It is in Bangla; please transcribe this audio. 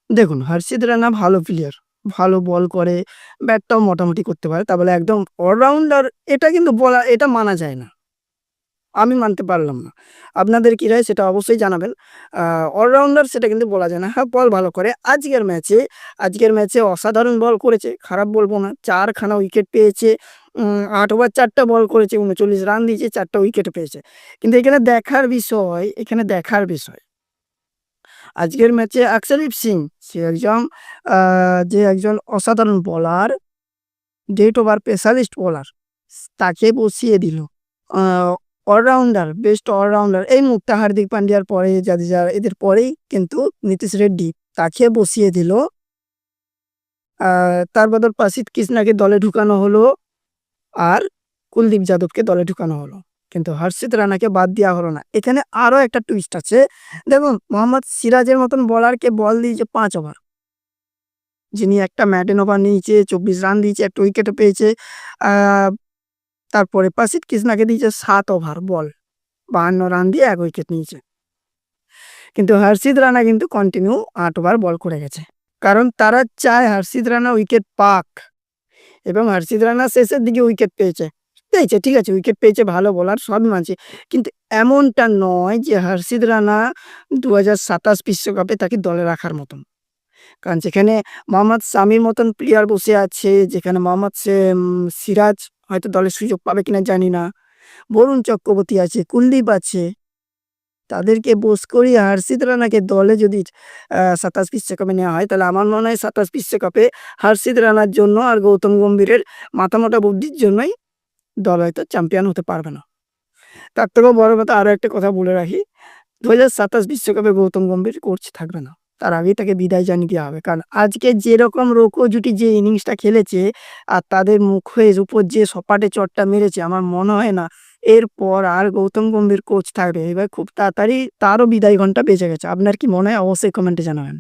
দেখুন হর্ষিত রানা ভালো প্লেয়ার, ভালো বল করে, ব্যাটটাও মোটামুটি করতে পারে। তা বলে একদম অলরাউন্ডার এটা কিন্তু বলা এটা মানা যায় না। আমি মানতে পারলাম না। আপনাদের কি রায় সেটা অবশ্যই জানাবেন। অলরাউন্ডার সেটা কিন্তু বলা যায় না। হ্যাঁ, বল ভালো করে। আজকের ম্যাচে অসাধারণ বল করেছে, খারাপ বলব না। ৪ খানা উইকেট পেয়েছে। ৮ ওভার ৪ টা বল করেছে, ৩৯ রান দিয়েছে, ৪ টা উইকেট পেয়েছে। কিন্তু এখানে দেখার বিষয় আজকের ম্যাচে আকসরদীপ সিং সে একজন আ যে একজন অসাধারণ bowler, death over specialist bowler, তাকে বসিয়ে দিল। আ বেস্ট অলরাউন্ডার এই মুহূর্তে হার্দিক পান্ডিয়ার পরে জাদেজা এদের পরেই কিন্তু নীতিশ রেড্ডি তাকে বসিয়ে দিল। আ তার বদল প্রসিদ্ধ কৃষ্ণাকে দলে ঢুকানো হলো আর কুলদীপ যাদবকে দলে ঢুকানো হলো। কিন্তু হর্ষিত রানাকে বাদ দেওয়া হলো না। এখানে আরো একটা টুইস্ট আছে। দেখুন মোহাম্মদ সিরাজের মতন বোলারকে বল দিয়েছে ৫ ওভার। যিনি একটা ম্যাডেন ওভার নিয়েছে, ২৪ রান দিয়েছে, ১ টা উইকেটও পেয়েছে। আ তারপরে প্রসিদ্ধ কৃষ্ণাকে দিয়েছে ৭ ওভার বল। ৫২ রান দিয়ে ১ উইকেট নিয়েছে। কিন্তু হর্ষিত রানা কিন্তু কন্টিনিউ ৮ ওভার বল করে গেছে। কারণ তারা চায় হর্ষিত রানা উইকেট পাক এবং হর্ষিত রানা শেষের দিকে উইকেট পেয়েছে, ঠিক আছে উইকেট পেয়েছে, ভালো বোলার সবই মানছি। কিন্তু এমনটা নয় যে হর্ষিত রানা ২০২৭ বিশ্বকাপে তাকে দলে রাখার মতন। কারণ যেখানে মোহাম্মদ শামির মতন প্লেয়ার বসে আছে, যেখানে সিরাজ হয়তো দলে সুযোগ পাবে কিনা জানি না। বরুণ চক্রবর্তী আছে, কুলদীপ আছে। তাদেরকে বোস করিয়ে হর্ষিত রানাকে দলে যদি ২৭ বিশ্বকাপে নেওয়া হয়, তাহলে আমার মনে হয় ২৭ বিশ্বকাপে হর্ষিত রানার জন্য আর গৌতম গম্ভীরের মাথামোটা বুদ্ধির জন্যই দল হয়তো চ্যাম্পিয়ন হতে পারবে না। তার থেকেও বড় কথা আরো একটা কথা বলে রাখি, ২০২৭ বিশ্বকাপে গৌতম গম্ভীর কোচ থাকবে না। তার আগেই তাকে বিদায় জানিয়ে দেওয়া হবে। কারণ আজকে যেরকম রোকো জুটি যে ইনিংসটা খেলেছে আর তাদের মুখের উপর যে সপাটে চড়টা মেরেছে, আমার মনে হয় না এরপর আর গৌতম গম্ভীর কোচ থাকবে। এবার খুব তাড়াতাড়ি তারও বিদায় ঘণ্টা বেজে গেছে। আপনার কি মনে হয়? অবশ্যই কমেন্টে জানাবেন।